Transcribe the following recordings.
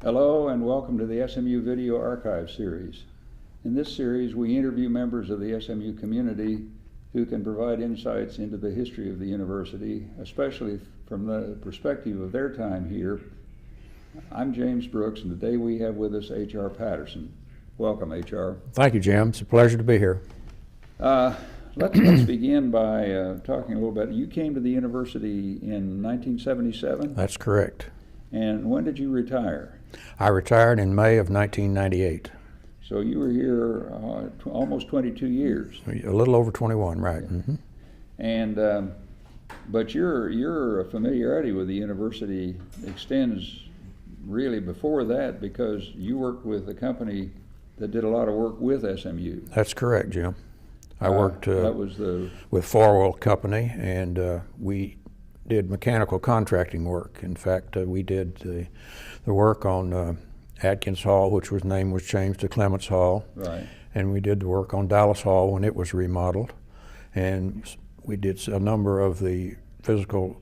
Hello and welcome to the SMU Video Archive Series. In this series, we interview members of the SMU community who can provide insights into the history of the university, especially from the perspective of their time here. I'm James Brooks, and today we have with us R Patterson. Welcome, HR. Thank you, Jim. It's a pleasure to be here. Let's begin by talking a little bit. You came to the university in 1977? That's correct. And when did you retire? I retired in May of 1998. So you were here almost 22 years. A little over 21, right. Mm-hmm. And but your familiarity with the university extends really before that, because you worked with a company that did a lot of work with SMU. That's correct, Jim. I worked with Farwell Company, and we did mechanical contracting work. In fact, we did the work on Atkins Hall, which name was changed to Clements Hall. Right. And we did the work on Dallas Hall when it was remodeled. And we did a number of the physical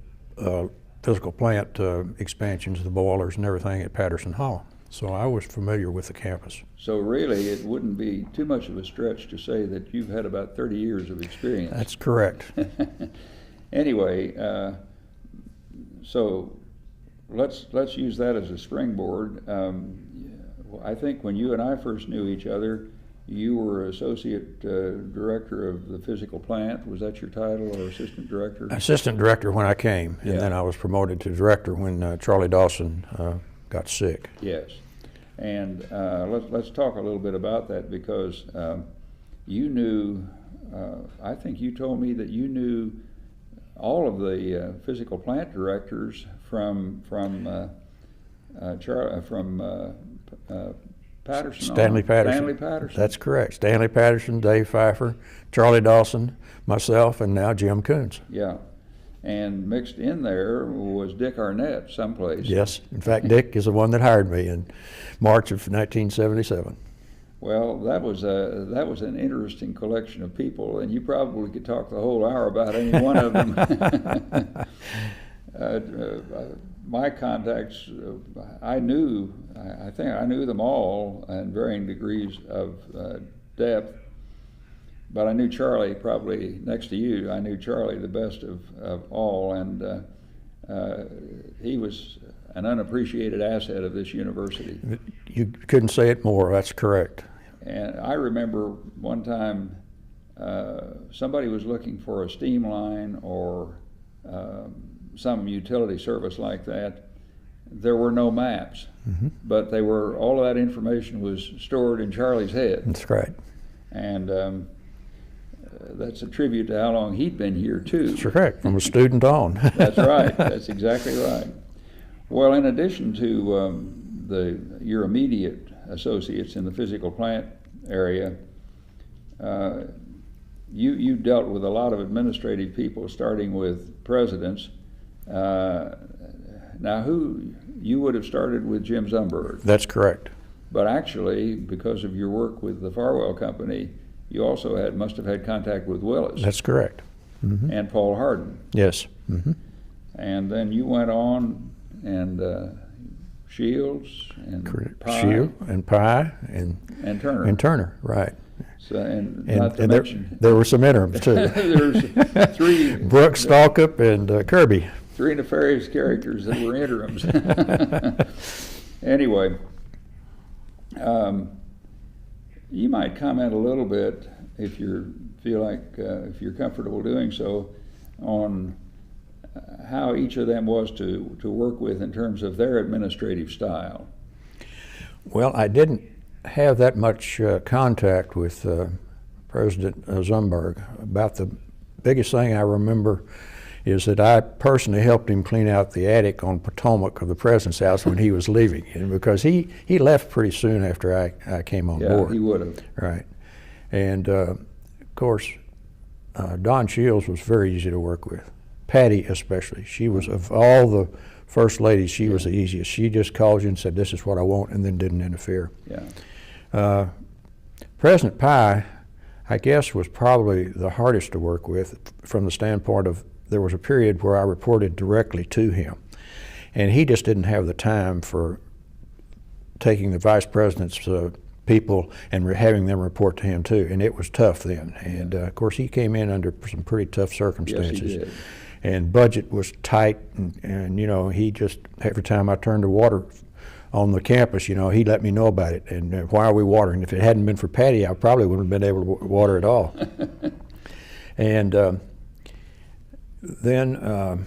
plant expansions, the boilers and everything at Patterson Hall. So I was familiar with the campus. So really, it wouldn't be too much of a stretch to say that you've had about 30 years of experience. That's correct. Anyway, so let's use that as a springboard. I think when you and I first knew each other, you were associate director of the physical plant. Was that your title, or assistant director? Assistant director when I came, and then I was promoted to director when Charlie Dawson got sick. Yes, and let's talk a little bit about that, because you knew. I think you told me that you knew all of the physical plant directors from Patterson. Stanley Patterson. Stanley Patterson. That's correct. Stanley Patterson, Dave Pfeiffer, Charlie Dawson, myself, and now Jim Coons. Yeah, and mixed in there was Dick Arnett someplace. Yes, in fact, Dick is the one that hired me in March of 1977. Well, that was an interesting collection of people, and you probably could talk the whole hour about any one of them. My contacts, I think I knew them all in varying degrees of depth, but I knew Charlie probably next to you. I knew Charlie the best of all, and he was an unappreciated asset of this university. You couldn't say it more. That's correct. And I remember one time somebody was looking for a steam line or some utility service like that. There were no maps, but all of that information was stored in Charlie's head. That's right. And that's a tribute to how long he'd been here too. That's correct, from a student on. That's right. That's exactly right. Well, in addition to your immediate associates in the physical plant area, you dealt with a lot of administrative people, starting with presidents. Now, you would have started with Jim Zumberg. That's correct. But actually, because of your work with the Farwell Company, you also must have had contact with Willis. That's correct. Mm-hmm. And Paul Harden. Yes. Mm-hmm. And then you went on and Shields and Pye. Shield and Pye and Turner. And Turner, right. So, and not to mention, there were some interims too. There's three. Brooks, Stalkup, and Kirby. Three nefarious characters that were interims. Anyway, you might comment a little bit, if you feel like if you're comfortable doing so, on how each of them was to work with in terms of their administrative style. Well, I didn't have that much contact with President Zumberg. About the biggest thing I remember is that I personally helped him clean out the attic on Potomac of the President's house when he was leaving, and because he left pretty soon after I came on board. Yeah, he would have. Right. And of course, Don Shields was very easy to work with. Patty especially. She was, of all the first ladies, she was the easiest. She just called you and said, "This is what I want," and then didn't interfere. Yeah. President Pye, I guess, was probably the hardest to work with from the standpoint of there was a period where I reported directly to him, and he just didn't have the time for taking the vice president's people and having them report to him too, and it was tough then. And of course, he came in under some pretty tough circumstances. Yes, he did. And budget was tight, and you know, he just, every time I turned the water on the campus, you know, he let me know about it. And why are we watering? If it hadn't been for Patty, I probably wouldn't have been able to water at all. And then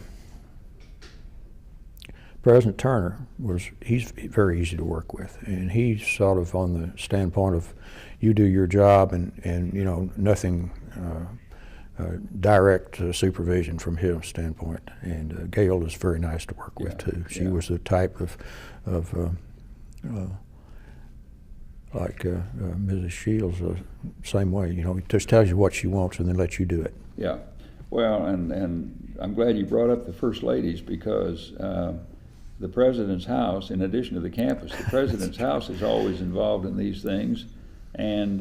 President Turner he's very easy to work with, and he's sort of on the standpoint of you do your job, and you know, nothing direct supervision from his standpoint. And Gail is very nice to work with too. She was the type of like Mrs. Shields, same way. You know, just tells you what she wants and then lets you do it. Yeah. Well, and I'm glad you brought up the first ladies, because the president's house, in addition to the campus, the president's house is always involved in these things, and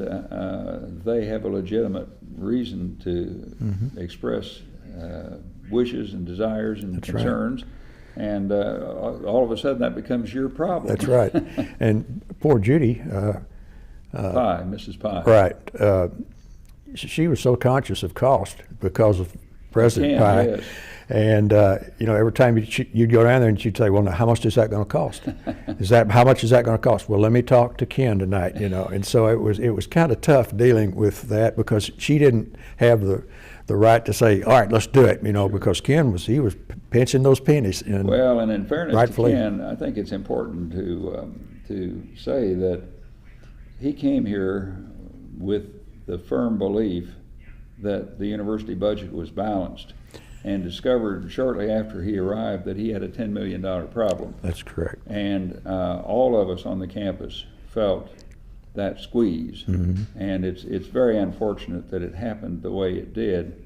they have a legitimate reason to express wishes and desires and concerns. Right. And all of a sudden that becomes your problem. That's right. And poor Judy. Pye, Mrs. Pye. Right. She was so conscious of cost because of President Pye. Yes. And you know, every time you'd go down there and she'd say, well, now how much is that going to cost? How much is that going to cost? Well, let me talk to Ken tonight, you know. And so it was kind of tough dealing with that, because she didn't have the right to say, all right, let's do it, you know, because Ken was pinching those pennies. And well, and in fairness rightfully, to Ken, I think it's important to say that he came here with the firm belief that the university budget was balanced, and discovered shortly after he arrived that he had a $10 million problem. That's correct. And all of us on the campus felt that squeeze. And it's very unfortunate that it happened the way it did,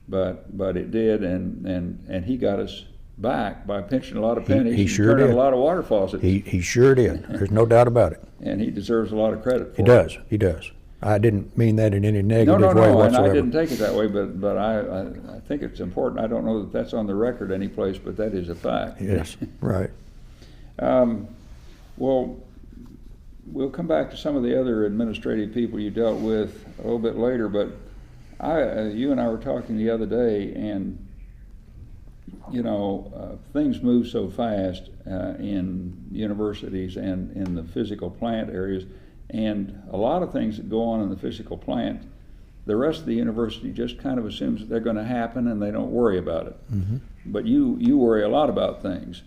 but it did, and he got us back by pinching a lot of pennies. He and sure turning did. a lot of water faucets. He sure did. There's no doubt about it. And he deserves a lot of credit for it. He does. I didn't mean that in any negative way whatsoever. And I didn't take it that way, but I think it's important. I don't know that that's on the record any place, but that is a fact. Yes, right. Well, we'll come back to some of the other administrative people you dealt with a little bit later, but you and I were talking the other day, and you know, things move so fast in universities and in the physical plant areas. And a lot of things that go on in the physical plant, the rest of the university just kind of assumes that they're going to happen and they don't worry about it. But you worry a lot about things.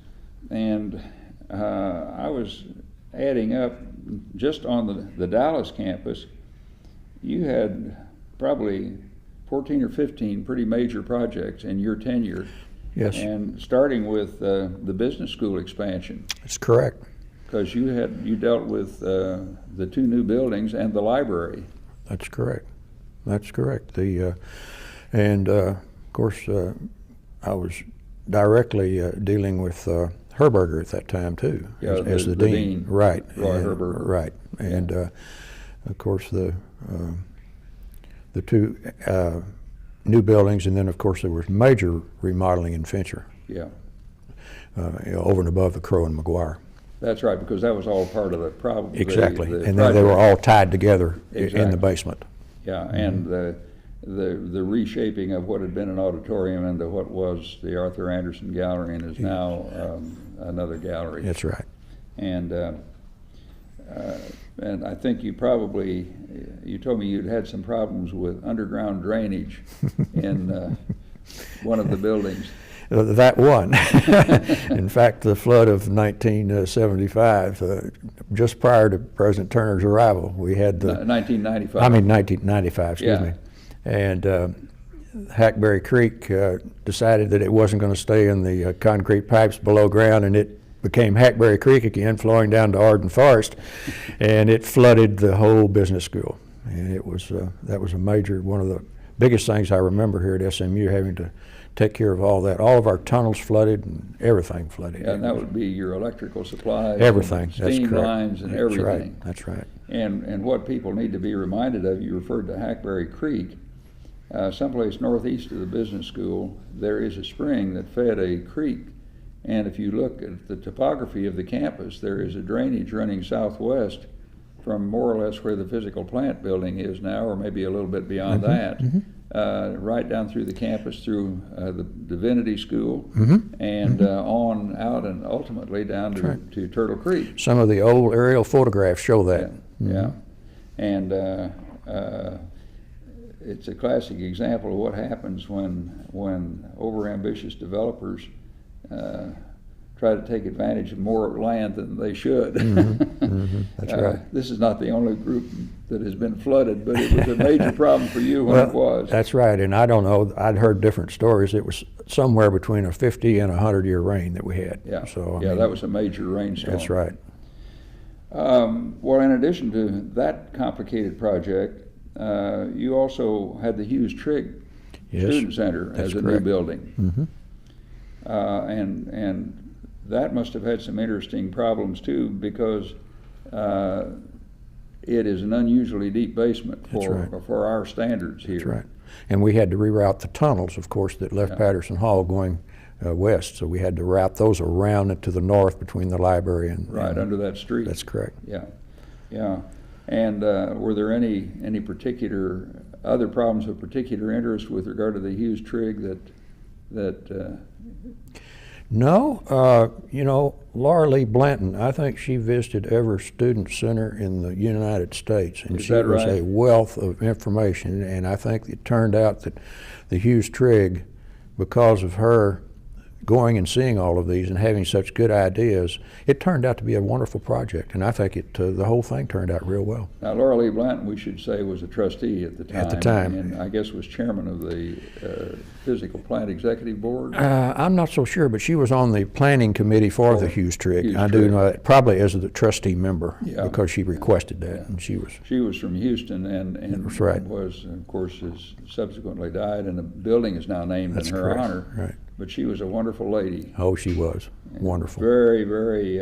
And I was adding up, just on the Dallas campus, you had probably 14 or 15 pretty major projects in your tenure. Yes. And starting with the business school expansion. That's correct. Because you dealt with the two new buildings and the library. That's correct. That's correct. And of course, I was directly dealing with Herberger at that time too, as the dean. Right. Roy Herberger. Right. And of course the two new buildings, and then of course there was major remodeling in Fincher. Yeah. Over and above the Crow and McGuire. That's right, because that was all part of the problem. Exactly, and then they were all tied together in the basement. Yeah, and the reshaping of what had been an auditorium into what was the Arthur Anderson Gallery and is now another gallery. That's right. And I think you told me you'd had some problems with underground drainage in one of the buildings. That one. In fact, the flood of 1975, just prior to President Turner's arrival, we had the 1995. 1995, excuse me. And Hackberry Creek decided that it wasn't going to stay in the concrete pipes below ground, and it became Hackberry Creek again, flowing down to Arden Forest, and it flooded the whole business school. And it was that was one of the biggest things I remember here at SMU, having to take care of all that. All of our tunnels flooded and everything flooded. Yeah, and that would be your electrical supplies, everything, steam lines, and everything. That's right. And what people need to be reminded of, you referred to Hackberry Creek. Someplace northeast of the business school, there is a spring that fed a creek And if you look at the topography of the campus, there is a drainage running southwest from more or less where the physical plant building is now, or maybe a little bit beyond that, right down through the campus, through the Divinity School, and on out and ultimately down to Turtle Creek. Some of the old aerial photographs show that. Yeah. And it's a classic example of what happens when overambitious developers try to take advantage of more land than they should. That's right. This is not the only group that has been flooded, but it was a major problem for you when it was. That's right, and I don't know, I'd heard different stories. It was somewhere between a 50 and 100-year rain that we had. Yeah, so, I mean, that was a major rainstorm. That's right. Well, in addition to that complicated project, you also had the Hughes Trigg Student Center as a new building. And that must have had some interesting problems too, because it is an unusually deep basement for our standards here. That's right. And we had to reroute the tunnels, of course, that left Patterson Hall going west. So we had to route those around and to the north between the library and under that street. That's correct. Yeah, yeah. And were there any particular other problems of particular interest with regard to the Hughes Trigg that? No, you know, Laura Lee Blanton, I think she visited every student center in the United States, and she was a wealth of information, and I think it turned out that the Hughes Trigg, because of her going and seeing all of these and having such good ideas, it turned out to be a wonderful project, and I think the whole thing turned out real well. Now, Laura Lee Blanton, we should say, was a trustee at the time. At the time. And I guess was chairman of the Physical Plant Executive Board? I'm not so sure, but she was on the planning committee for the Hughes Trigg. I do know that, probably as a trustee member, because she requested that, and she was from Houston, and was, of course, has subsequently died, and the building is now named in her honor. Right. But she was a wonderful lady. Oh, she was. Wonderful. Very, very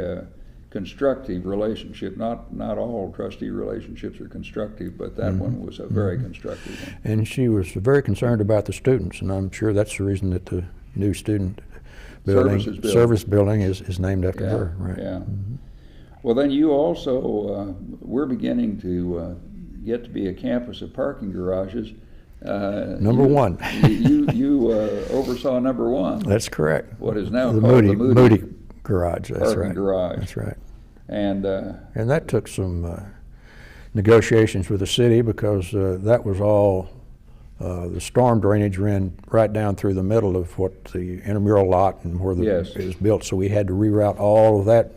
constructive relationship. Not all trustee relationships are constructive, but that one was a very constructive one. And she was very concerned about the students, and I'm sure that's the reason that the new student service building is named after her. Right. Yeah. Well, then you also we're beginning to get to be a campus of parking garages. Number one. you oversaw number one. That's correct. What is now the called Moody Garage. That's right. Garage. That's right. And that took some negotiations with the city, because that was all the storm drainage ran right down through the middle of what the intramural lot and where it was built. So we had to reroute all of that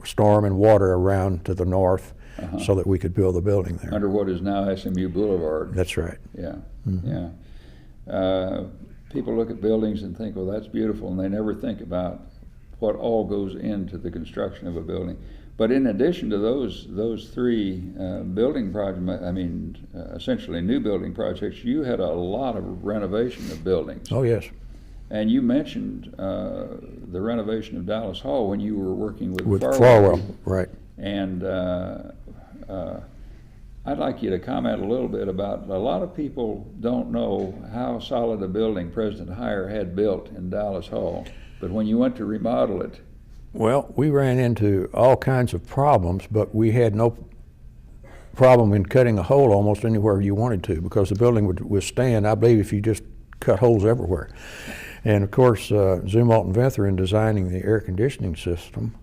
storm and water around to the north. So that we could build the building there. Under what is now SMU Boulevard. That's right. Yeah, yeah. People look at buildings and think, well, that's beautiful, and they never think about what all goes into the construction of a building. But in addition to those three building projects, essentially new building projects, you had a lot of renovation of buildings. Oh, yes. And you mentioned the renovation of Dallas Hall when you were working with Farwell. Right. And I'd like you to comment a little bit about, a lot of people don't know how solid a building President Heyer had built in Dallas Hall, but when you went to remodel it. Well, we ran into all kinds of problems, but we had no problem in cutting a hole almost anywhere you wanted to, because the building would withstand, I believe, if you just cut holes everywhere. And of course, Zumwalt and Venther, in designing the air conditioning system,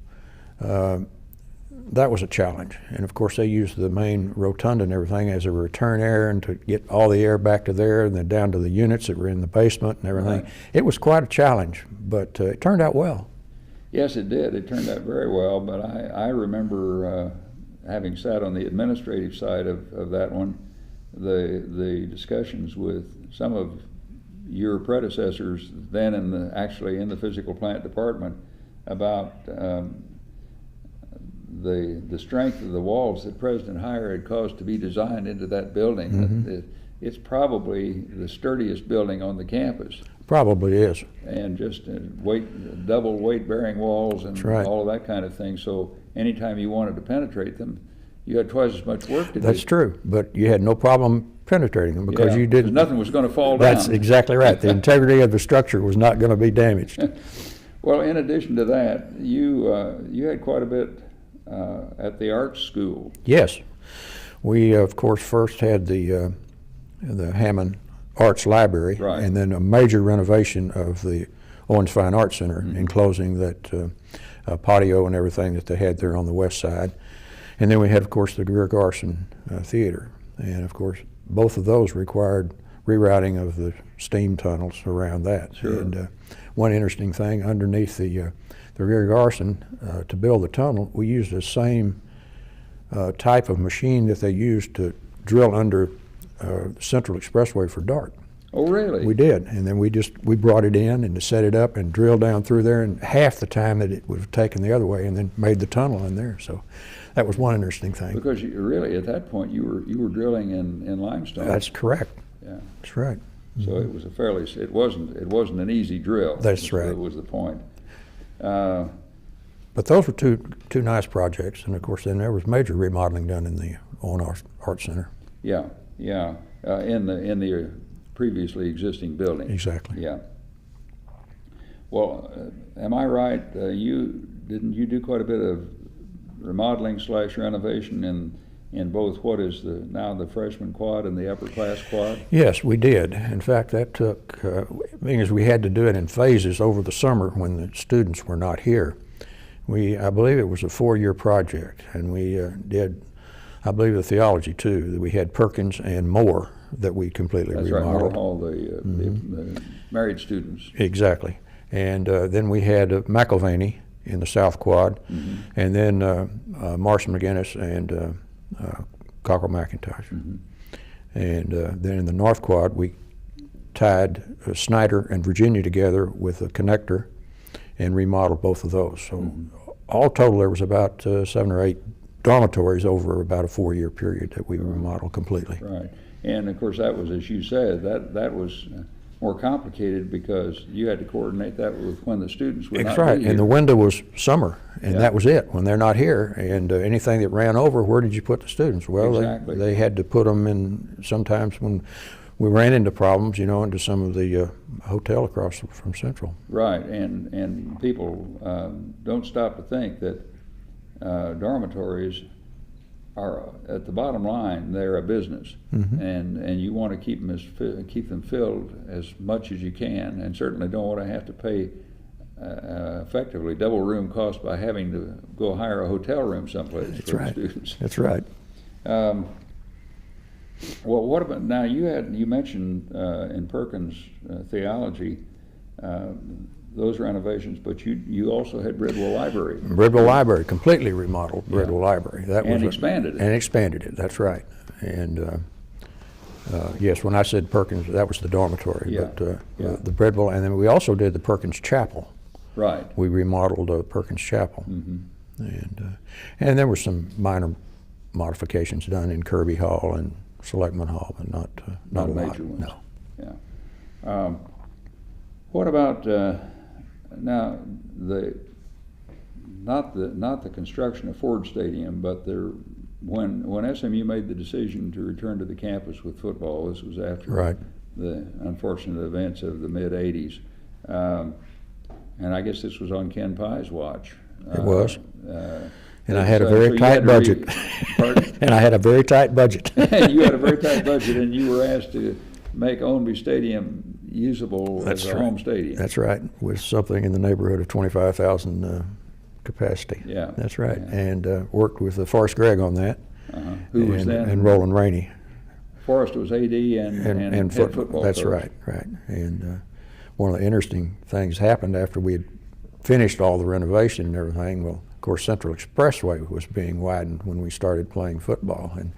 that was a challenge. And of course, they used the main rotunda and everything as a return air, and to get all the air back to there and then down to the units that were in the basement and everything. Right. It was quite a challenge, but it turned out well. Yes, it did. It turned out very well, but I remember having sat on the administrative side of that one, the discussions with some of your predecessors then actually in the physical plant department about the strength of the walls that President Heyer had caused to be designed into that building. It's probably the sturdiest building on the campus. Probably is. And just double weight-bearing walls and all of that kind of thing. So anytime you wanted to penetrate them, you had twice as much work to do. That's true, but you had no problem penetrating them, because you didn't. Nothing was going to fall down. That's exactly right. The integrity of the structure was not going to be damaged. Well, in addition to that, you had quite a bit at the art school. Yes. We, of course, first had the Hammond Arts Library, Right. and then a major renovation of the Owens Fine Arts Center, enclosing that patio and everything that they had there on the west side. And then we had, of course, the Greer Garson Theater. And, of course, both of those required rerouting of the steam tunnels around that. Sure. And one interesting thing, underneath the Greer Garson, to build the tunnel, we used the same type of machine that they used to drill under Central Expressway for Dart. Oh, really? We did, and then we brought it in and set it up and drilled down through there in half the time that it would have taken the other way, and then made the tunnel in there. So that was one interesting thing. Because you really, at that point, you were drilling in limestone. That's correct. Yeah. That's right. So it was it wasn't an easy drill. That's right. That was the point. But those were two nice projects, and of course then there was major remodeling done in the Owen Art Center. Yeah, yeah, in the previously existing building. Exactly. Yeah. Well, am I right? Didn't you do quite a bit of remodeling / renovation in both what is now the freshman quad and the upper class quad? Yes, we did. In fact, that took, being as we had to do it in phases over the summer when the students were not here. I believe it was a 4-year project, and we did, I believe, the theology too. We had Perkins and Moore that we completely remodeled. That's right, all the married students. Exactly. And then we had McIlvaney in the South Quad, and then Marshall McGinnis and Cockrell McIntosh. And then in the North Quad, we tied Snyder and Virginia together with a connector and remodeled both of those. So all total, there was about 7 or 8 dormitories over about a 4-year period that we remodeled completely. Right. And of course, that was, as you said, that was more complicated because you had to coordinate that with when the students were That's not right. here. And the window was summer, and Yeah. that was it. When they're not here, and anything that ran over, where did you put the students? Well, Exactly. they had to put them in. Sometimes when we ran into problems, into some of the hotel across from Central. Right, and people don't stop to think that dormitories are, at the bottom line, they're a business, and you want to keep them filled as much as you can, and certainly don't want to have to pay effectively double room cost by having to go hire a hotel room someplace for the students. That's right. Well, what about now? You mentioned in Perkins theology those renovations, but you also had Bridwell Library. Bridwell Library, completely remodeled Bridwell Library. That And was expanded it. And expanded it, that's right. And yes, when I said Perkins, that was the dormitory. Yeah, But yeah. the Bridwell, and then we also did the Perkins Chapel. Right. We remodeled Perkins Chapel. And there were some minor modifications done in Kirby Hall and Selectman Hall, but not a lot. Major ones. No. Yeah. What about now not the construction of Ford Stadium, but when SMU made the decision to return to the campus with football, this was after the unfortunate events of the mid-'80s, and I guess this was on Ken Pye's watch. It was. And I had a very tight budget. And I had a very tight budget. You had a very tight budget, and you were asked to make Ownby Stadium usable as a home stadium. That's right, with something in the neighborhood of 25,000 capacity. Yeah. That's right. Yeah. And worked with Forrest Gregg on that. Who was then? And Roland Rainey. Forrest was AD and head football That's coach. right. And one of the interesting things happened after we had finished all the renovation and everything. Well, of course, Central Expressway was being widened when we started playing football, and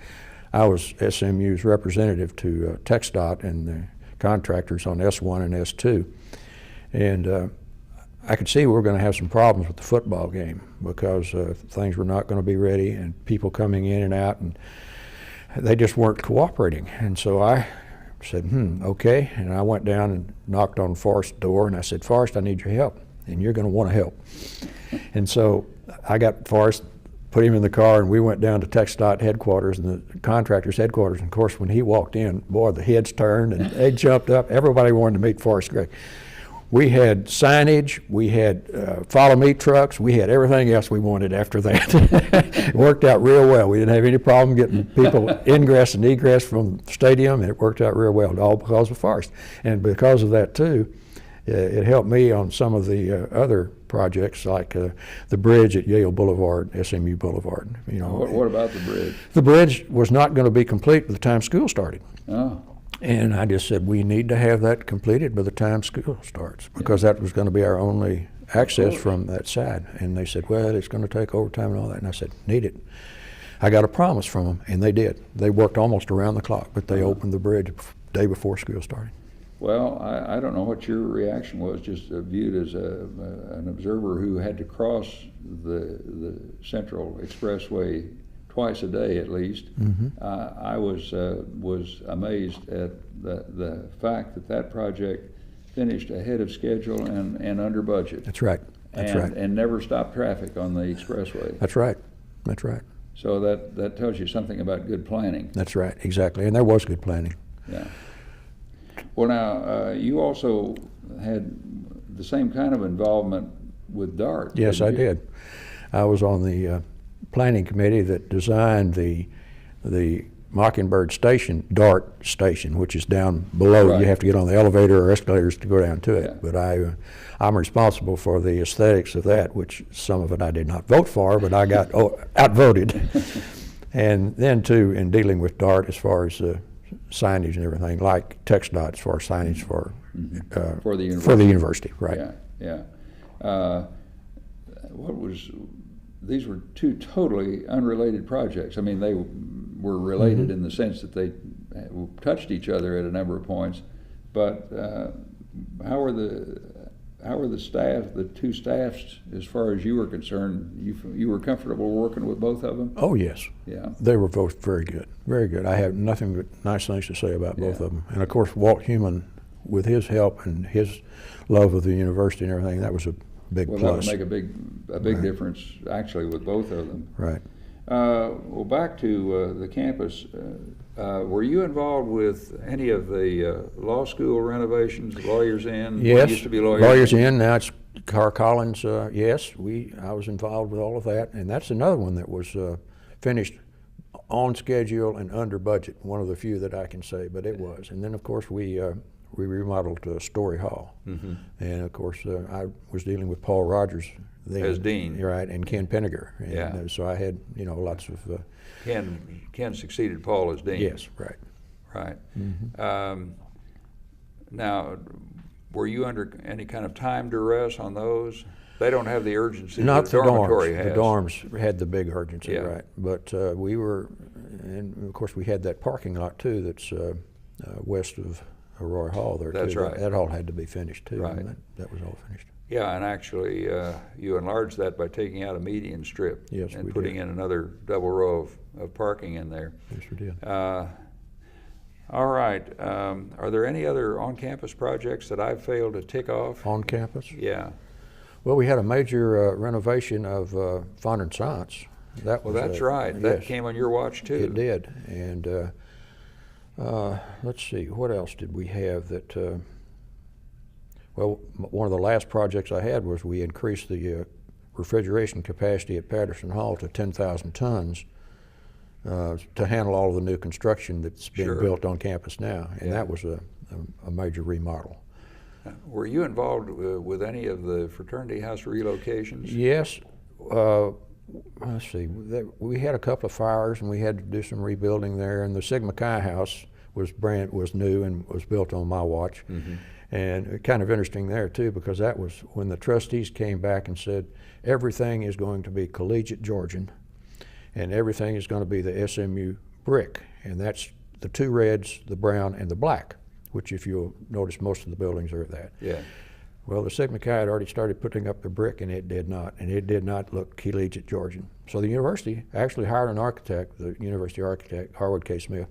I was SMU's representative to TxDOT and the contractors on S1 and S2, and I could see we were going to have some problems with the football game because things were not going to be ready, and people coming in and out, and they just weren't cooperating. And so I said, okay, and I went down and knocked on Forrest's door, and I said, Forrest, I need your help, and you're going to want to help. And so I got Forrest, put him in the car, and we went down to TxDOT headquarters and the contractor's headquarters. And of course, when he walked in, boy, the heads turned and they jumped up. Everybody wanted to meet Forrest Gregg. We had signage, we had follow me trucks, we had everything else we wanted after that. It worked out real well. We didn't have any problem getting people ingress and egress from the stadium, and it worked out real well, all because of Forrest. And because of that too, it helped me on some of the other projects, like the bridge at Yale Boulevard, SMU Boulevard. You know, What about the bridge? The bridge was not going to be complete by the time school started. Oh. And I just said, we need to have that completed by the time school starts, because that was going to be our only access from that side. And they said, well, it's going to take overtime and all that. And I said, need it. I got a promise from them, and they did. They worked almost around the clock, but they opened the bridge the day before school started. Well, I don't know what your reaction was, just viewed as an observer who had to cross the Central Expressway twice a day at least. I was amazed at the fact that project finished ahead of schedule and under budget. That's right. And never stopped traffic on the expressway. That's right. That's right. So that tells you something about good planning. That's right, exactly. And there was good planning. Yeah. Well, now, you also had the same kind of involvement with DART. Yes, I did. I was on the planning committee that designed the Mockingbird Station, DART station, which is down below. Right. You have to get on the elevator or escalators to go down to it. Yeah. But I'm responsible for the aesthetics of that, which some of it I did not vote for, but I got outvoted. And then too, in dealing with DART as far as signage and everything, like TxDOT as far as signage for the university, right? Yeah, yeah. These were two totally unrelated projects. I mean, they were related in the sense that they touched each other at a number of points, but how were the staff, the two staffs, as far as you were concerned? You were comfortable working with both of them? Oh, yes. Yeah. They were both very good, very good. I have nothing but nice things to say about both of them. And of course, Walt Heumann, with his help and his love of the university and everything, that was a big plus. That would make a big difference, actually, with both of them. Right. Well, back to the campus. Were you involved with any of the law school renovations, Lawyers Inn? Yes, used to be Lawyers Inn, now it's Carr Collins. Yes, I was involved with all of that, and that's another one that was finished on schedule and under budget, one of the few that I can say, but it was. And then, of course, we remodeled Story Hall. And, of course, I was dealing with Paul Rogers then, as dean, right, and Ken Penninger. And so I had, lots of... Ken succeeded Paul as dean. Yes, right. Right. Now, were you under any kind of time duress on those? They don't have the urgency Not that the dormitory has. The dorms had the big urgency, Yeah. right. But we were, and of course we had that parking lot too that's west of Roy Hall there. That's too. right. That all had to be finished too. Right. And that was all finished. Yeah, and actually you enlarged that by taking out a median strip. Yes, and we putting did. in another double row of parking in there. Yes, we did. All right. Are there any other on-campus projects that I've failed to tick off? On campus? Yeah. Well, we had a major renovation of Fonder and Science. That was That's right. That yes, came on your watch too. It did. And let's see, what else did we have that? Well, one of the last projects I had was we increased the refrigeration capacity at Patterson Hall to 10,000 tons to handle all of the new construction that's being built on campus now, and that was a major remodel. Were you involved with any of the fraternity house relocations? Yes. Let's see, we had a couple of fires and we had to do some rebuilding there, and the Sigma Chi house was new and was built on my watch. And kind of interesting there too, because that was when the trustees came back and said everything is going to be collegiate Georgian and everything is going to be the SMU brick, and that's the two reds, the brown, and the black, which if you'll notice most of the buildings are that. Yeah. Well, the Sigma Chi had already started putting up the brick, and it did not look collegiate Georgian. So the university actually hired an architect, the university architect, Harwood K. Smith,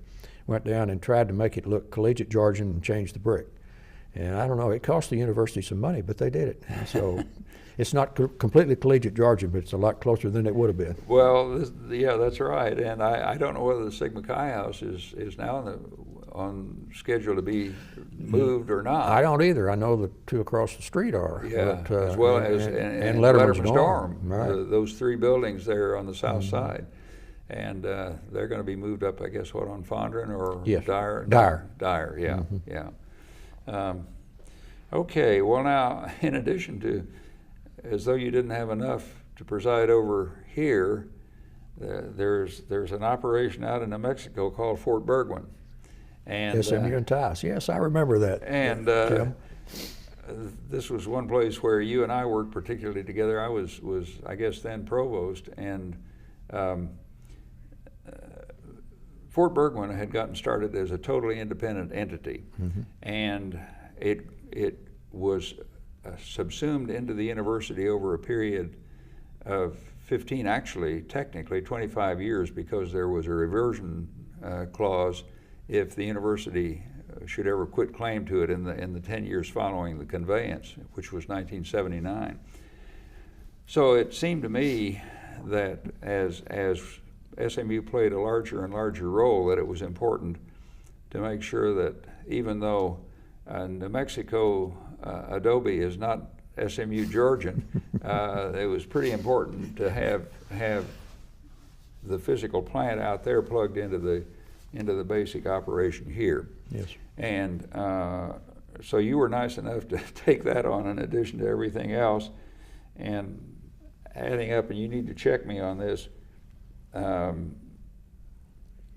went down and tried to make it look collegiate Georgian and change the brick. And I don't know, it cost the university some money, but they did it. And so it's not completely collegiate Georgian, but it's a lot closer than it would have been. Well, yeah, that's right. And I don't know whether the Sigma Chi house is now on schedule to be moved or not. I don't either. I know the two across the street are. Yeah, but, as well as and Letterman's Letterman's Dorm, Right. those three buildings there on the south side. And they're going to be moved up, I guess, what, on Fondren or Yes. Dyer? Dyer, yeah, yeah. Okay, well now, in addition to, as though you didn't have enough to preside over here, there's an operation out in New Mexico called Fort Bergwin. And SMU and Tice. Yes, I remember that. And this was one place where you and I worked particularly together. I was I guess then provost, and Fort Bergwin had gotten started as a totally independent entity, and it was subsumed into the university over a period of 15, actually technically 25 years, because there was a reversion clause if the university should ever quit claim to it in the 10 years following the conveyance, which was 1979. So it seemed to me that as SMU played a larger and larger role, that it was important to make sure that even though New Mexico Adobe is not SMU Georgian, it was pretty important to have the physical plant out there plugged into the basic operation here. Yes. And so you were nice enough to take that on in addition to everything else. And adding up, and you need to check me on this,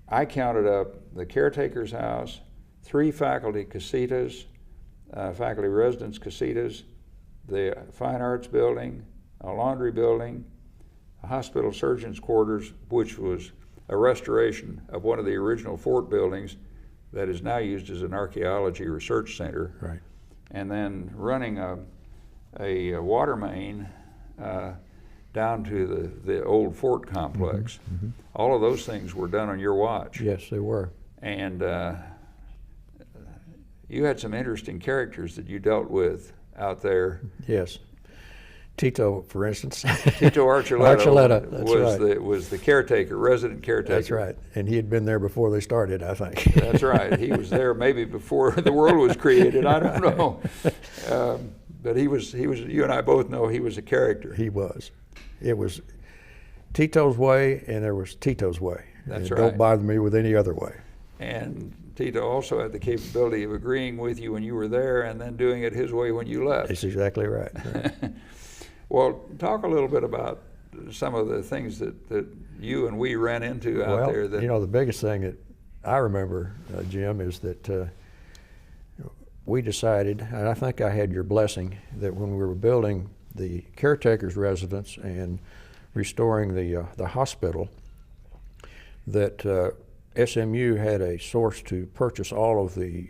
I counted up the caretaker's house, 3 faculty casitas, faculty residence casitas, the fine arts building, a laundry building, a hospital surgeon's quarters, which was a restoration of one of the original fort buildings that is now used as an archaeology research center. Right. And then running a water main down to the old fort complex. All of those things were done on your watch. Yes, they were. And you had some interesting characters that you dealt with out there. Yes. Tito, for instance. Tito Archuleta, that's was the caretaker, resident caretaker. That's right. And he had been there before they started, I think. That's right. He was there maybe before the world was created. I don't know. But he was. You and I both know he was a character. He was. It was Tito's way, and there was Tito's way. That's and right. Don't bother me with any other way. And Tito also had the capability of agreeing with you when you were there and then doing it his way when you left. That's exactly right. Well, talk a little bit about some of the things that you and we ran into out there. That, you know, the biggest thing that I remember, Jim, is that we decided, and I think I had your blessing, that when we were building the caretaker's residence and restoring the hospital, that SMU had a source to purchase all of the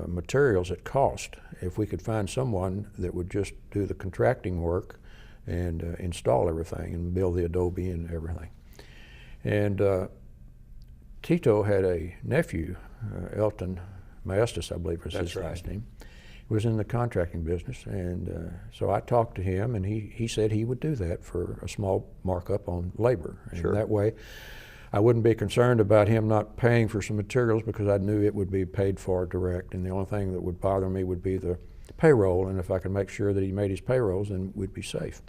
materials at cost if we could find someone that would just do the contracting work and install everything and build the adobe and everything. And Tito had a nephew, Elton Maestas, I believe was his last name. He was in the contracting business, and so I talked to him, and he said he would do that for a small markup on labor. And that way I wouldn't be concerned about him not paying for some materials, because I knew it would be paid for direct, and the only thing that would bother me would be the payroll, and if I could make sure that he made his payrolls, then we'd be safe.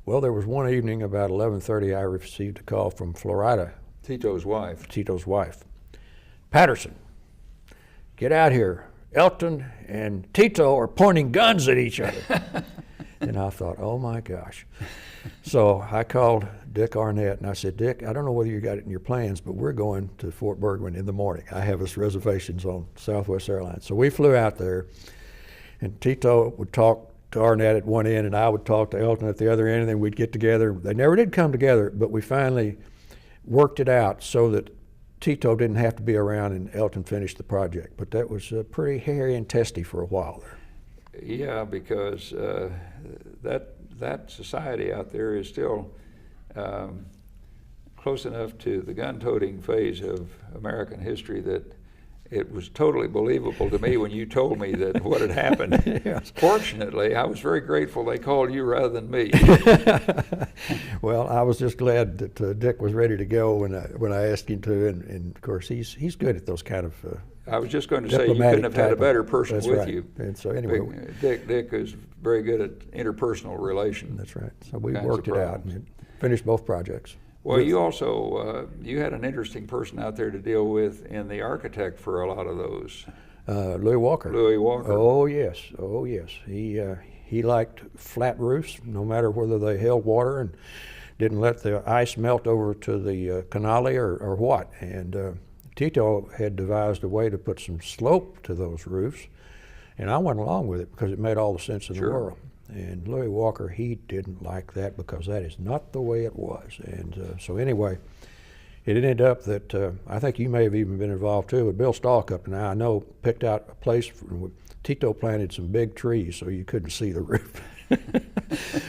Well, there was one evening about 11:30, I received a call from Florida. Tito's wife. Patterson, get out here. Elton and Tito are pointing guns at each other. And I thought, oh my gosh. So I called Dick Arnett and I said, Dick, I don't know whether you got it in your plans, but we're going to Fort Bergwin in the morning. I have us reservations on Southwest Airlines. So we flew out there, and Tito would talk to Arnett at one end and I would talk to Elton at the other end, and then we'd get together. They never did come together, but we finally worked it out so that Tito didn't have to be around and Elton finished the project. But that was pretty hairy and testy for a while there. Yeah, because that society out there is still close enough to the gun-toting phase of American history that it was totally believable to me when you told me that what had happened. Yes. Fortunately, I was very grateful they called you rather than me. Well, I was just glad that Dick was ready to go when I asked him to, and of course he's good at those kind of. I was just going to say you couldn't have had a better person that's with right. you. And so anyway, Dick is very good at interpersonal relations. That's right. So we worked it out and finished both projects. Well, you also you had an interesting person out there to deal with in the architect for a lot of those. Louis Walker. Louis Walker. Oh yes. He liked flat roofs, no matter whether they held water and didn't let the ice melt over to the canale or what. And Tito had devised a way to put some slope to those roofs, and I went along with it because it made all the sense in the world. And Louis Walker, he didn't like that because that is not the way it was. And so anyway, it ended up that I think you may have even been involved too, but Bill Stalk up now I know picked out a place Tito planted some big trees so you couldn't see the roof.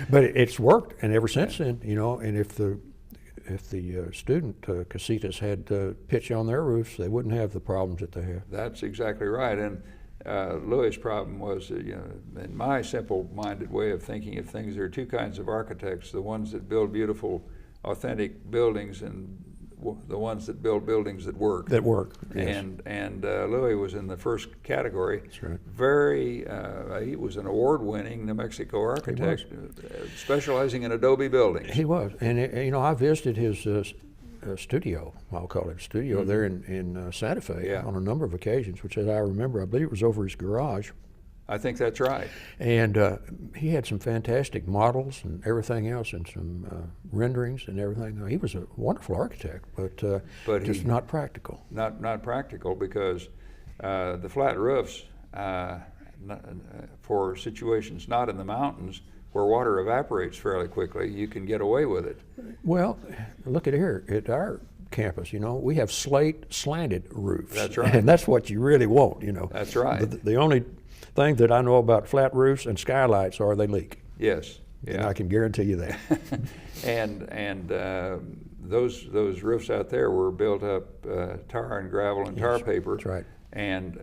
But it's worked, and ever since then, you know, and if the student casitas had pitch on their roofs, they wouldn't have the problems that they have. That's exactly right. And Louis' problem was, you know, in my simple-minded way of thinking of things, there are two kinds of architects: the ones that build beautiful, authentic buildings, and the ones that build buildings that work. That work. Yes. And Louis was in the first category. That's right. Very, he was an award-winning New Mexico architect, specializing in adobe buildings. He was, and you know, I visited his studio. I'll call it a studio there in Santa Fe on a number of occasions, which, as I remember, I believe it was over his garage. I think that's right. And he had some fantastic models and everything else, and some renderings and everything. He was a wonderful architect, but just not practical. Not practical because the flat roofs for situations not in the mountains where water evaporates fairly quickly, you can get away with it. Well, look at here at our campus, you know, we have slate slanted roofs. That's right. And that's what you really want, you know. That's right. The only thing that I know about flat roofs and skylights are they leak. Yes. Yeah. And I can guarantee you that. and those roofs out there were built up tar and gravel and tar paper. That's right. And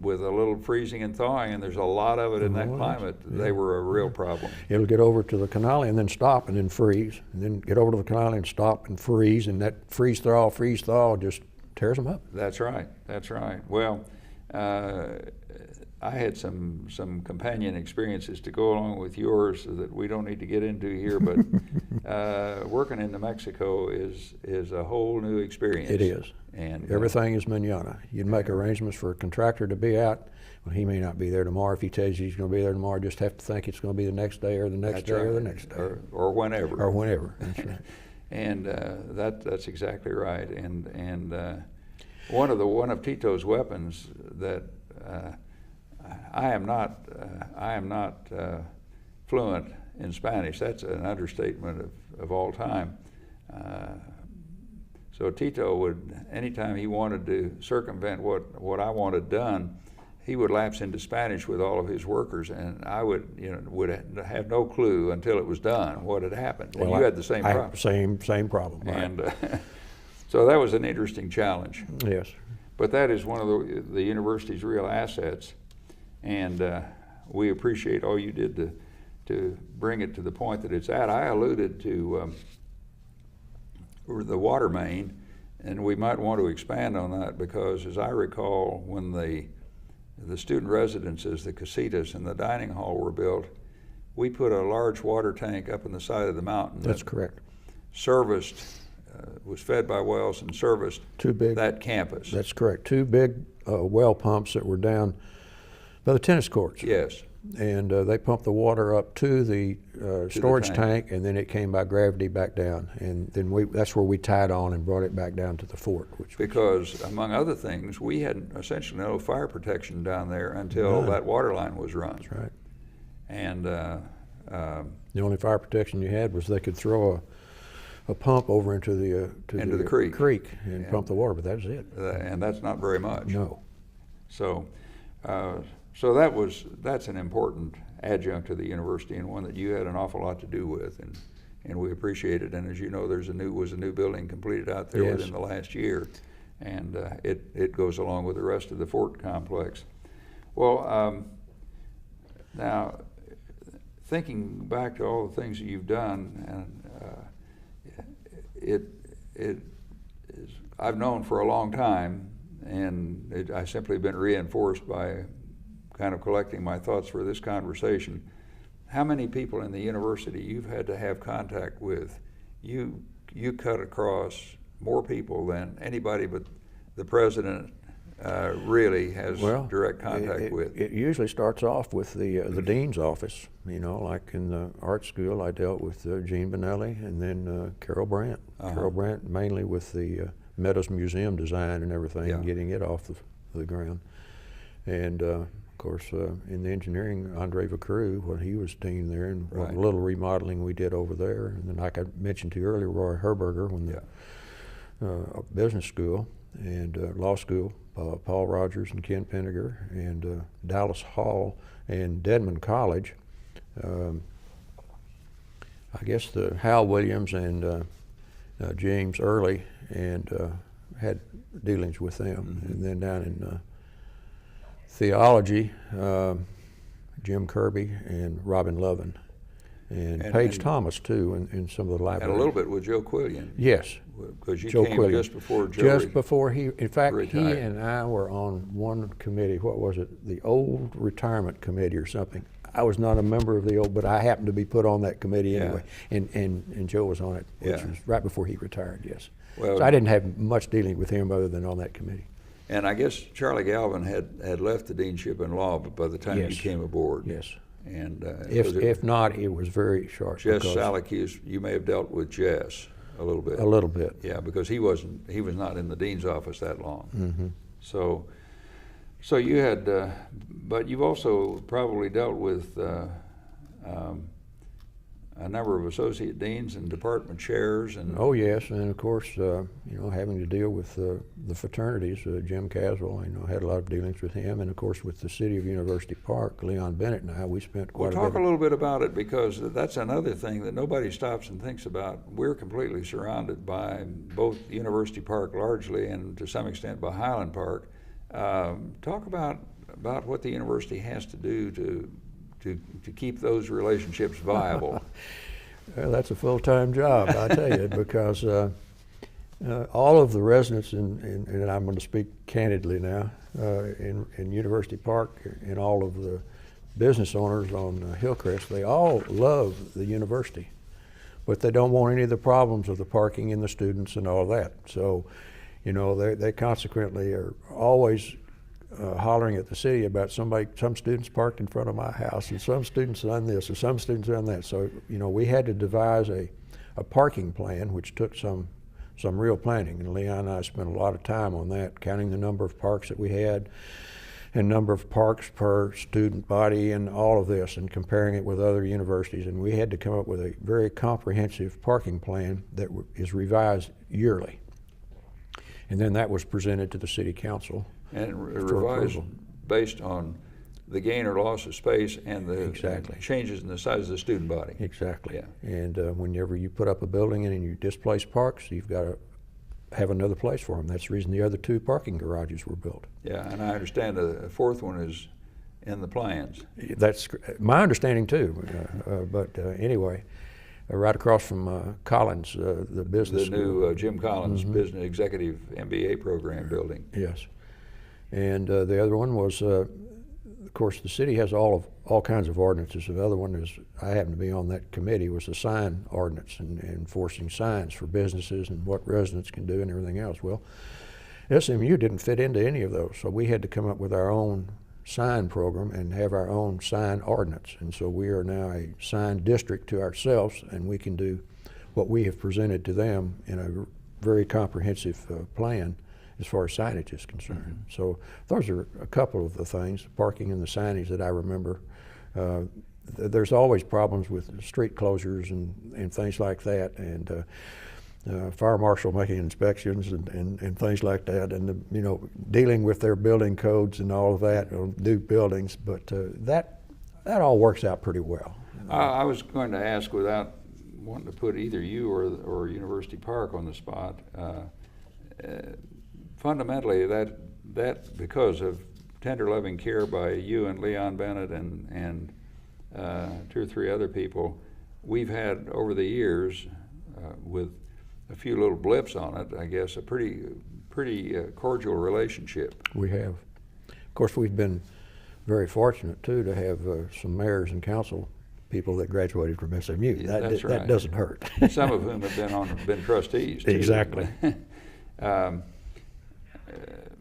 with a little freezing and thawing, and there's a lot of it in that climate, they were a real problem. It'll get over to the canale and then stop and then freeze, and then get over to the canale and stop and freeze, and that freeze thaw just tears them up. That's right. That's right. Well, I had some companion experiences to go along with yours that we don't need to get into here, but working in New Mexico is a whole new experience. It is. And everything is manana. You'd make arrangements for a contractor to be out. Well, he may not be there tomorrow. If he tells you he's going to be there tomorrow, just have to think it's going to be the next day or the next day or the next day. Or whenever. Or whenever, that's right. And that's exactly right. And one of Tito's weapons that I am not fluent in Spanish. That's an understatement of all time. So Tito would, anytime he wanted to circumvent what I wanted done, he would lapse into Spanish with all of his workers, and I would have no clue until it was done what had happened. And you had the same problem. Same problem. Right. And so that was an interesting challenge. Yes. But that is one of the university's real assets, and we appreciate all you did to bring it to the point that it's at. I alluded to the water main, and we might want to expand on that because, as I recall, when the student residences, the casitas, and the dining hall were built, we put a large water tank up in the side of the mountain. That's correct. Serviced, was fed by wells and serviced that campus. That's correct. Two big well pumps that were down by the tennis courts. Yes. And they pumped the water up to the storage tank, and then it came by gravity back down. And then that's where we tied on and brought it back down to the fort. Because, among other things, we had essentially no fire protection down there until that water line was run. That's right. And the only fire protection you had was they could throw a pump over into the creek and pump the water, but that was it. And that's not very much. No. So that's an important adjunct to the university, and one that you had an awful lot to do with, and we appreciate it. And as you know, was a new building completed out there within the last year, and it goes along with the rest of the fort complex. Well, now thinking back to all the things that you've done, and I've known for a long time, and I've simply been reinforced by kind of collecting my thoughts for this conversation. How many people in the university you've had to have contact with? You cut across more people than anybody but the president really has direct contact with. It usually starts off with the dean's office. You know, like in the art school, I dealt with Gene Benelli, and then Carol Brandt. Carol Brandt mainly with the Meadows Museum design and everything, getting it off the ground. And of course, in the engineering, Andre Vacru, when he was dean there, and a little remodeling we did over there. And then, like I mentioned to you earlier, Roy Herberger, when the business school and law school, Paul Rogers and Ken Penniger, and Dallas Hall and Dedman College. I guess the Hal Williams and James Early, and had dealings with them. And then down in theology, Jim Kirby and Robin Lovin, and Paige Thomas too, in some of the libraries. And a little bit with Joe Quillian. Yes. Because you Joe came Quillian. just before Joe. Just before he, in fact, retired. he and I were on one committee. What was it? The old retirement committee or something. I was not a member of the old, but I happened to be put on that committee anyway. And Joe was on it, which was right before he retired, yes. Well, so I didn't have much dealing with him other than on that committee. And I guess Charlie Galvin had left the deanship in law, but by the time you came aboard. Yes. And if not, it was very short. Jess Salakis, you may have dealt with Jess a little bit. A little bit. Yeah, because he was not in the dean's office that long. So you had, but you've also probably dealt with a number of associate deans and department chairs, and oh yes, and of course, you know, having to deal with the fraternities. Jim Caswell, I had a lot of dealings with him, and of course with the city of University Park, Leon Bennett and I, we spent quite a bit. We'll talk a little bit about it, because that's another thing that nobody stops and thinks about. We're completely surrounded by both University Park largely, and to some extent by Highland Park. Talk about what the university has to do to keep those relationships viable. Well, that's a full-time job, I tell you, because all of the residents, and I'm going to speak candidly now, in University Park, and all of the business owners on Hillcrest, they all love the university, but they don't want any of the problems of the parking and the students and all that. So, you know, they consequently are always hollering at the city about some students parked in front of my house, and some students done this, or some students done that. So, you know, we had to devise a parking plan, which took some real planning. And Leon and I spent a lot of time on that, counting the number of parks that we had, and number of parks per student body, and all of this, and comparing it with other universities. And we had to come up with a very comprehensive parking plan that is revised yearly. And then that was presented to the city council. And revised based on the gain or loss of space and the changes in the size of the student body. Exactly. Yeah. And whenever you put up a building and you displace parks, you've got to have another place for them. That's the reason the other two parking garages were built. Yeah, and I understand the fourth one is in the plans. That's my understanding too. But anyway, right across from Collins, the business the new Jim Collins Business Executive MBA program building. Yes. And the other one was, of course, the city has all kinds of ordinances. The other one is, I happen to be on that committee, was the sign ordinance and enforcing signs for businesses and what residents can do and everything else. Well, SMU didn't fit into any of those, so we had to come up with our own sign program and have our own sign ordinance. And so we are now a sign district to ourselves, and we can do what we have presented to them in a very comprehensive plan as far as signage is concerned. So those are a couple of the things, parking and the signage, that I remember. There's always problems with street closures and things like that, and fire marshal making inspections and things like that, and you know, dealing with their building codes and all of that on new buildings. But that all works out pretty well. I was going to ask, without wanting to put either you or University Park on the spot, fundamentally, that because of tender loving care by you and Leon Bennett and 2 or 3 other people, we've had over the years, with a few little blips on it, I guess, a pretty cordial relationship. We have. Of course, we've been very fortunate too to have some mayors and council people that graduated from SMU. Yeah, that's right. That doesn't hurt. Some of whom have been trustees too. Exactly.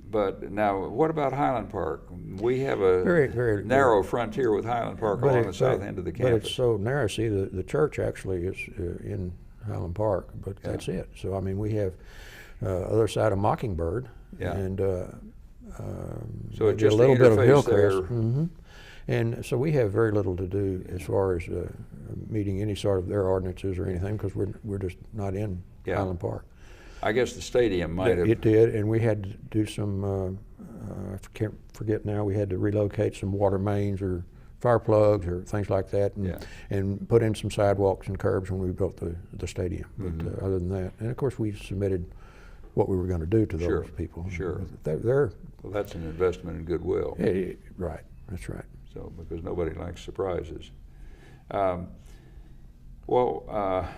But now, what about Highland Park? We have a very narrow frontier with Highland Park along the south end of the campus. But it's so narrow. See, the church actually is in Highland Park, but that's it. So I mean, we have other side of Mockingbird, and so it's just a little bit of Hillcrest. Mm-hmm. And so we have very little to do as far as meeting any sort of their ordinances or anything, because we're just not in Highland Park. I guess the stadium might have. It did, and we had to do some, I can't forget now, we had to relocate some water mains or fire plugs or things like that, and put in some sidewalks and curbs when we built the stadium. Mm-hmm. But other than that, and of course we submitted what we were going to do to those people. Sure. They're well, that's an investment in goodwill. Right, that's right. So, because nobody likes surprises. One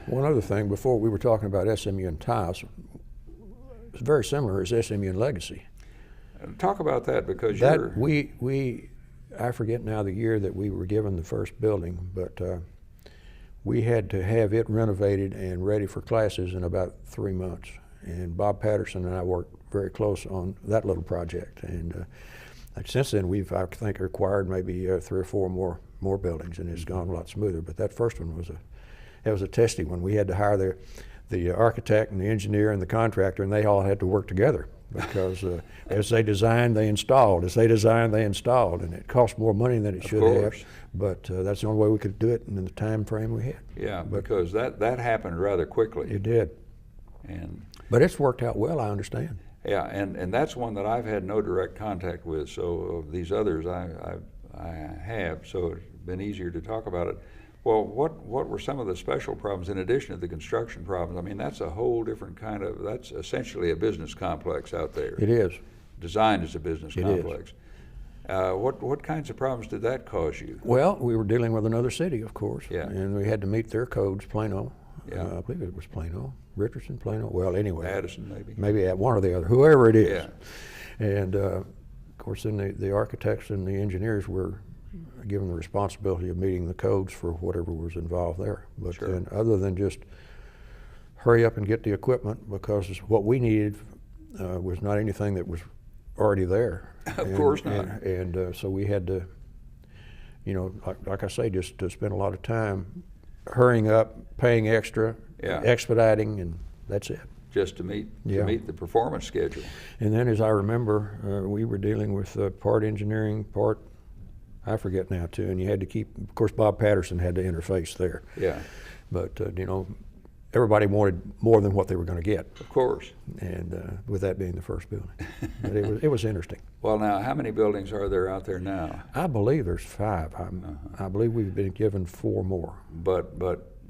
other thing, before we were talking about SMU and TIAS, it's very similar as SMU and Legacy. Talk about that, because I forget now the year that we were given the first building, but we had to have it renovated and ready for classes in about 3 months. And Bob Patterson and I worked very close on that little project. And since then, we've, I think, acquired maybe 3 or 4 more buildings, and it's gone a lot smoother. But that first one was a testy one. We had to hire the architect and the engineer and the contractor, and they all had to work together, because as they designed, they installed. As they designed, they installed, and it cost more money than it should have. But that's the only way we could do it in the time frame we had. Yeah, because that happened rather quickly. It did. But it's worked out well, I understand. Yeah, and that's one that I've had no direct contact with. So these others I have, so it's been easier to talk about it. Well, what were some of the special problems in addition to the construction problems? I mean, that's a whole different kind of, that's essentially a business complex out there. It is. Designed as a business complex. Is. What kinds of problems did that cause you? Well, we were dealing with another city, of course. Yeah. And we had to meet their codes, Plano. Yeah. I believe it was Plano. Richardson, Plano. Well, anyway. Addison, maybe. Maybe at one or the other, whoever it is. Yeah. And of course, then the architects and the engineers were given the responsibility of meeting the codes for whatever was involved there. But then, other than just hurry up and get the equipment, because what we needed was not anything that was already there. Of course not. And so we had to, like I say, just to spend a lot of time hurrying up, paying extra, expediting, and that's it. Just to meet the performance schedule. And then, as I remember, we were dealing with part engineering, part, I forget now too, and you had to keep, of course, Bob Patterson had to interface there. Yeah. But, everybody wanted more than what they were going to get. Of course. And with that being the first building. But it was interesting. Well, now, how many buildings are there out there now? I believe there's 5. I believe we've been given 4 more. But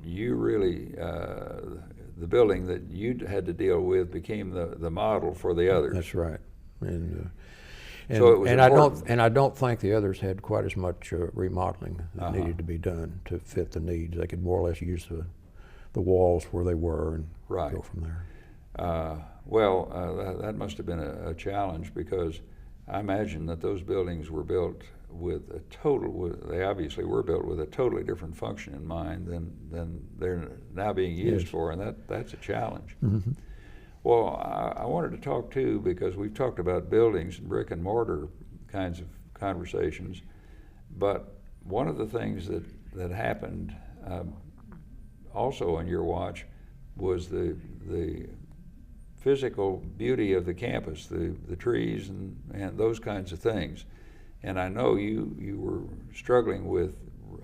you really, the building that you had to deal with became the model for the others. That's right. And so it was I don't think the others had quite as much remodeling that needed to be done to fit the needs. They could more or less use the walls where they were and go from there. That must have been a challenge, because I imagine that those buildings were built with they obviously were built with a totally different function in mind than they're now being used for, and that's a challenge. Mm-hmm. Well, I wanted to talk too, because we've talked about buildings and brick and mortar kinds of conversations, but one of the things that happened also on your watch was the physical beauty of the campus, the trees and those kinds of things. And I know you were struggling with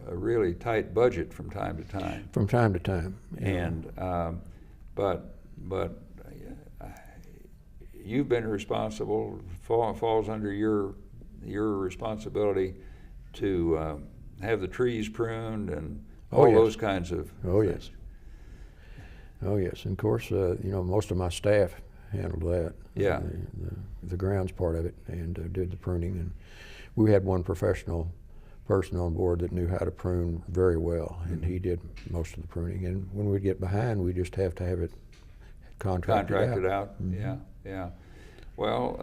a really tight budget from time to time. From time to time. Yeah. And but you've been responsible, falls under your responsibility to have the trees pruned and all those kinds of things. Oh yes, and of course, most of my staff handled that. Yeah. The grounds part of it, and did the pruning. And we had one professional person on board that knew how to prune very well, and he did most of the pruning. And when we get behind, we just have to have it contracted out. Mm-hmm. Yeah. Well,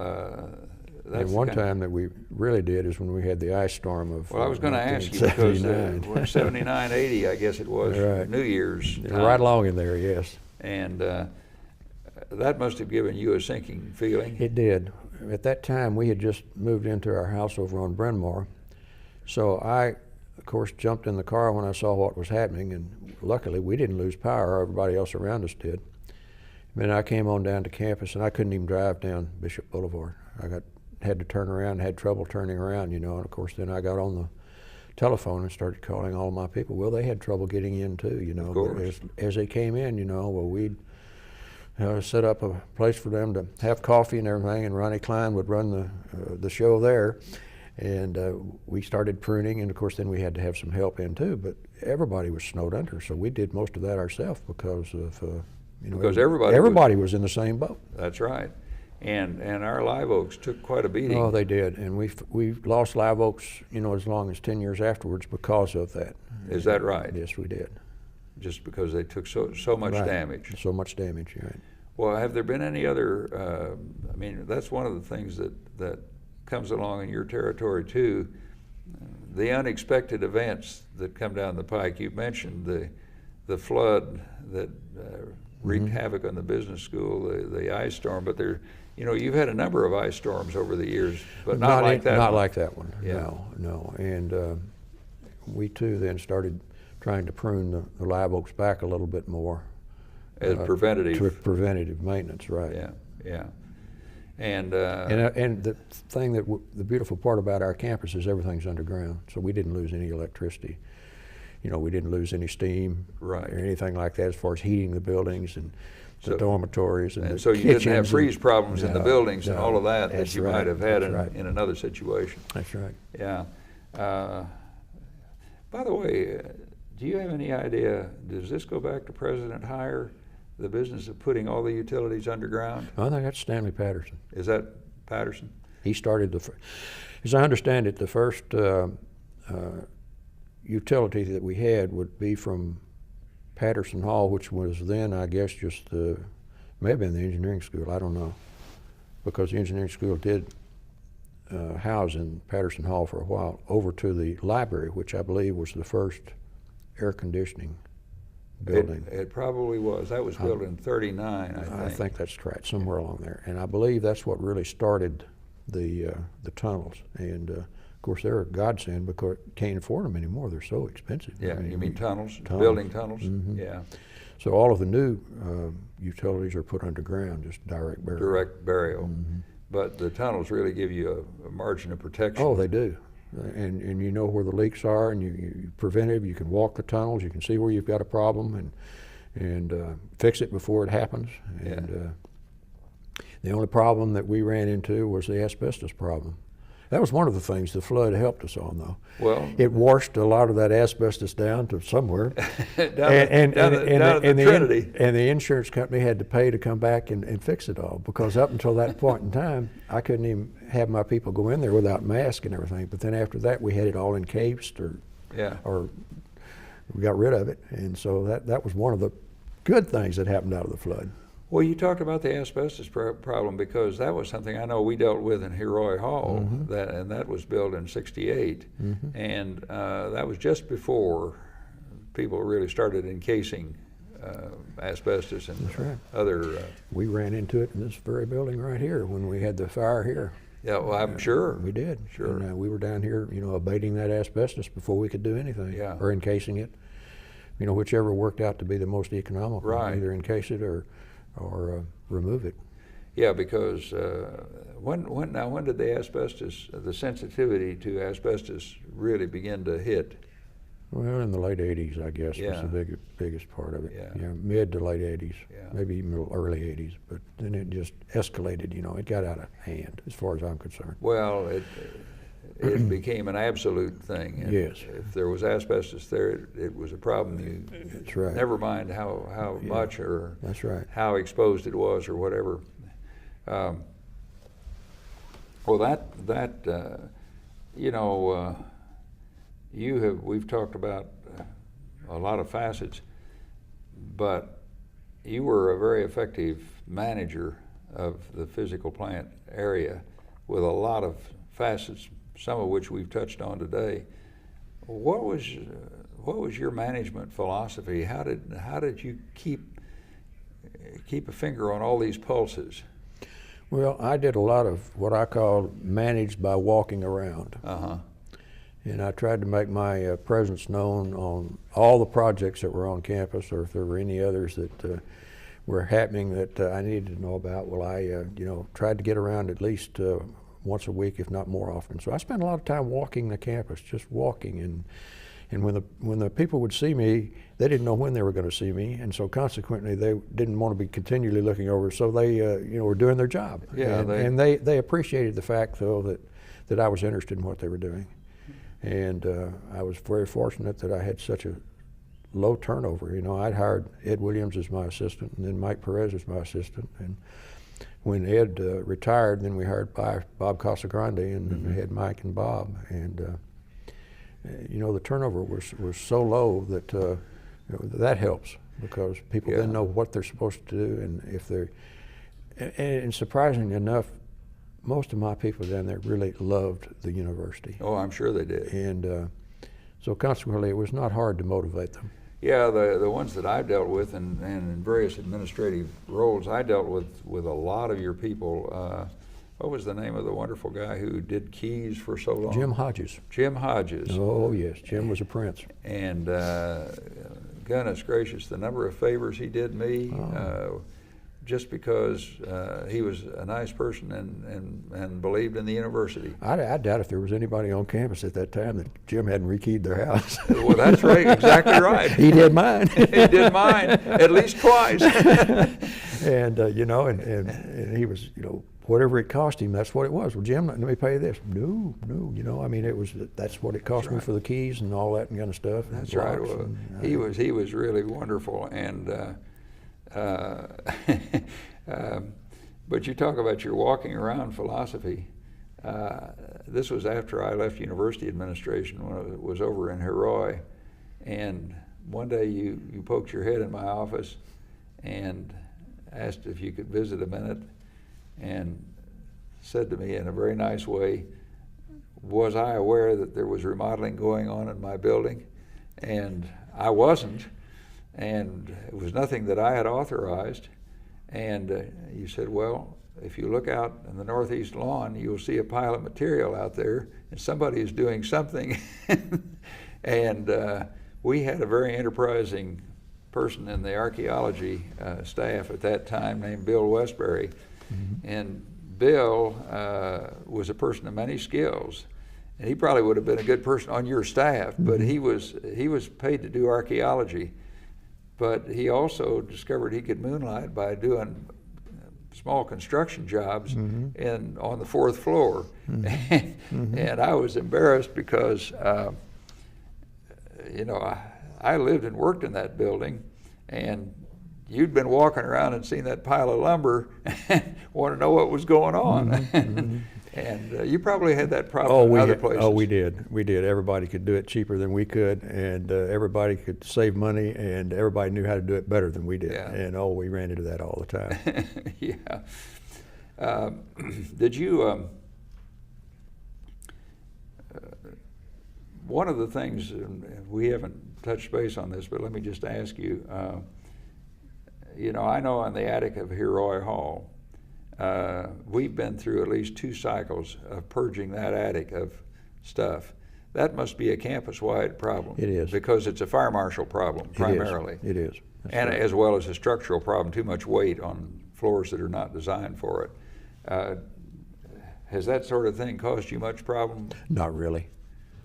that's and one time that we really did is when we had the ice storm of. Well, I was going to ask you because 79, 80, I guess it was, right. New Year's time. Right along in there, yes. And that must have given you a sinking feeling. It did. At that time, we had just moved into our house over on Bryn Mawr. So I, of course, jumped in the car when I saw what was happening, and luckily we didn't lose power. Everybody else around us did. And then I came on down to campus, and I couldn't even drive down Bishop Boulevard. Had to turn around, had trouble turning around, and of course then I got on the telephone and started calling all my people. Well, they had trouble getting in too, Of course. As they came in, well, we'd set up a place for them to have coffee and everything, and Ronnie Klein would run the show there. And we started pruning, and of course then we had to have some help in too, but everybody was snowed under, so we did most of that ourselves because of, because everybody was in the same boat. That's right. And our live oaks took quite a beating. Oh, they did, and we've lost live oaks, as long as 10 years afterwards because of that. Is that right? Yes, we did. Just because they took so much damage. So much damage, right. Well, have there been any other, that's one of the things that comes along in your territory too, the unexpected events that come down the pike. You mentioned the flood that wreaked havoc on the business school, the ice storm, but you've had a number of ice storms over the years, but not like that one. Not like that one, yeah. No. And we too then started trying to prune the live oaks back a little bit more. As preventative. To preventative maintenance, right. Yeah. And the thing the beautiful part about our campus is everything's underground, so we didn't lose any electricity. We didn't lose any steam or anything like that as far as heating the buildings and the dormitories and the so you didn't have freeze problems in the buildings and all of that you right. might have had right. in another situation. That's right. Yeah. By the way, do you have any idea, does this go back to President Heyer, the business of putting all the utilities underground? I think that's Stanley Patterson. Is that Patterson? He started as I understand it, the first utility that we had would be from Patterson Hall, which was then, I guess, just may have been the engineering school, I don't know, because the engineering school did house in Patterson Hall for a while, over to the library, which I believe was the first air conditioning building. It probably was. That was built in '39, I think. I think that's correct, somewhere along there. And I believe that's what really started the tunnels. And of course, they're a godsend because can't afford them anymore. They're so expensive. Yeah, you mean tunnels? Building tunnels? Mm-hmm. Yeah. So all of the new utilities are put underground, just direct burial. Direct burial. Mm-hmm. But the tunnels really give you a margin of protection. Oh, they do. And you know where the leaks are, and you preventive. You can walk the tunnels. You can see where you've got a problem and fix it before it happens. And the only problem that we ran into was the asbestos problem. That was one of the things the flood helped us on, though. Well, it washed a lot of that asbestos down to somewhere, down the Trinity. And the insurance company had to pay to come back and fix it all, because up until that point in time, I couldn't even have my people go in there without masks and everything. But then after that, we had it all encased, or we got rid of it, and so that was one of the good things that happened out of the flood. Well, you talked about the asbestos problem, because that was something I know we dealt with in Heroy Hall, and that was built in '68, and that was just before people really started encasing asbestos and other. We ran into it in this very building right here when we had the fire here. Yeah, well, I'm sure. We did. Sure. And we were down here, abating that asbestos before we could do anything, or encasing it, whichever worked out to be the most economical. Right. Either encase it or remove it. Yeah, because when did the sensitivity to asbestos really begin to hit? Well, in the late '80s, I guess, was the biggest part of it. Yeah. Mid to late '80s, maybe even early '80s. But then it just escalated. It got out of hand, as far as I'm concerned. Well, it became an absolute thing. And yes. If there was asbestos there, it was a problem. That's right. Never mind how much or that's right. how exposed it was or whatever. Well, you know, we've talked about a lot of facets, but you were a very effective manager of the physical plant area with a lot of facets, some of which we've touched on today. What was your management philosophy? How did you keep a finger on all these pulses? Well, I did a lot of what I call managed by walking around. And I tried to make my presence known on all the projects that were on campus, or if there were any others that were happening that I needed to know about. Well, I tried to get around at least once a week, if not more often. So I spent a lot of time walking the campus, just walking. And when the people would see me, they didn't know when they were going to see me, and so consequently they didn't want to be continually looking over. So they were doing their job. Yeah, and they appreciated the fact, though, that I was interested in what they were doing. And I was very fortunate that I had such a low turnover. I'd hired Ed Williams as my assistant, and then Mike Perez as my assistant. And when Ed retired, then we hired Bob Casagrande, and then we had Mike and Bob. And the turnover was so low that that helps, because people then know what they're supposed to do, and if they're. And surprisingly enough, most of my people down there really loved the university. Oh, I'm sure they did. And so consequently, it was not hard to motivate them. Yeah, the ones that I dealt with, and in various administrative roles, I dealt with a lot of your people. What was the name of the wonderful guy who did keys for so long? Jim Hodges. Jim Hodges. Oh, yes, Jim was a prince. And goodness gracious, the number of favors he did me, just because he was a nice person and believed in the university. I doubt if there was anybody on campus at that time that Jim hadn't rekeyed their house. Well, that's right, exactly right. He did mine. He did mine, at least twice. And and he was, whatever it cost him, that's what it was. Well, Jim, let me pay you this. No, that's what it cost me for the keys and all that kind of stuff. That's right. Well, he was really wonderful, and but you talk about your walking around philosophy. This was after I left university administration, when I was over in Heroi, and one day you poked your head in my office and asked if you could visit a minute, and said to me in a very nice way, was I aware that there was remodeling going on in my building? And I wasn't, and it was nothing that I had authorized. And you said, well, if you look out in the northeast lawn, you'll see a pile of material out there, and somebody is doing something. And we had a very enterprising person in the archaeology staff at that time named Bill Westbury. And Bill was a person of many skills, and he probably would have been a good person on your staff, but he was paid to do archaeology. But he also discovered he could moonlight by doing small construction jobs on the 4th floor. And I was embarrassed because I lived and worked in that building, and you'd been walking around and seen that pile of lumber and want to know what was going on. And you probably had that problem in other places. Oh, we did. Everybody could do it cheaper than we could, and everybody could save money, and everybody knew how to do it better than we did. Yeah. And we ran into that all the time. Yeah. Did you, one of the things, we haven't touched base on this, but let me just ask you, I know in the attic of Heroi Hall, we've been through at least 2 cycles of purging that attic of stuff. That must be a campus-wide problem. It is. Because it's a fire marshal problem, primarily. It is. And right. As well as a structural problem, too much weight on floors that are not designed for it. Has that sort of thing caused you much problem? Not really.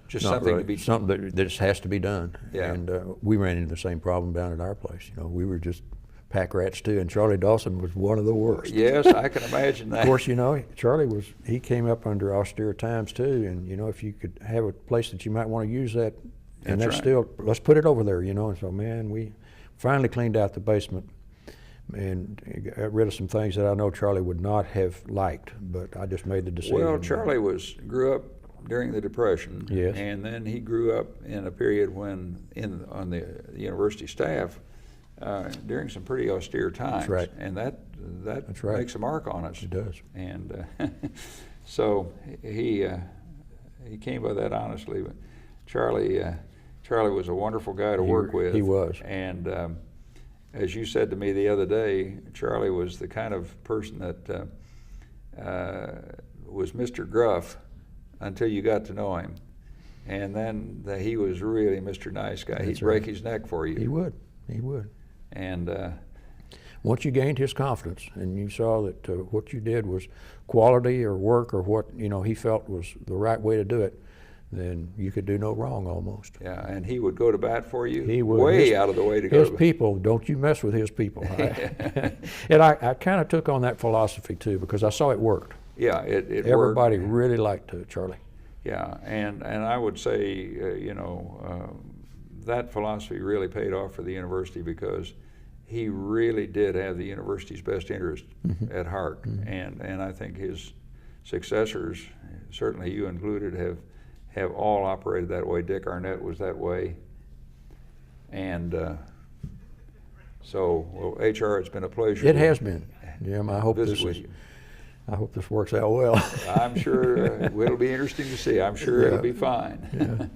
Just Not something really. to be... Something that just has to be done. Yeah. And we ran into the same problem down at our place. We were just pack rats too, and Charlie Dawson was one of the worst. Yes, I can imagine that. Of course, Charlie he came up under austere times too, and if you could have a place that you might want to use that, and that's right. still, let's put it over there, and so man, we finally cleaned out the basement and got rid of some things that I know Charlie would not have liked, but I just made the decision. Well, Charlie grew up during the Depression, Yes. and then he grew up in a period when on the university staff during some pretty austere times. That's right. And that That's right. makes a mark on us. It does. And so he came by that honestly. But Charlie was a wonderful guy to work with. He was. And as you said to me the other day, Charlie was the kind of person that was Mr. Gruff until you got to know him. And then he was really Mr. Nice Guy. He'd break his neck for you. He would. He would. And once you gained his confidence and you saw that what you did was quality or work or what he felt was the right way to do it, then you could do no wrong almost. yeah, and he would go to bat for you. He would. Way out of the way to go. His people, don't you mess with his people. And I kind of took on that philosophy too because I saw it worked. Yeah, it Everybody worked. really liked Charlie. Yeah, and I would say, that philosophy really paid off for the university because he really did have the university's best interest at heart. And I think his successors, certainly you included, have all operated that way. Dick Arnett was that way. And well, HR, it's been a pleasure. It has been, Jim. I hope visit with you. I hope this works out well. I'm sure it'll be interesting to see. I'm sure it'll be fine. Yeah.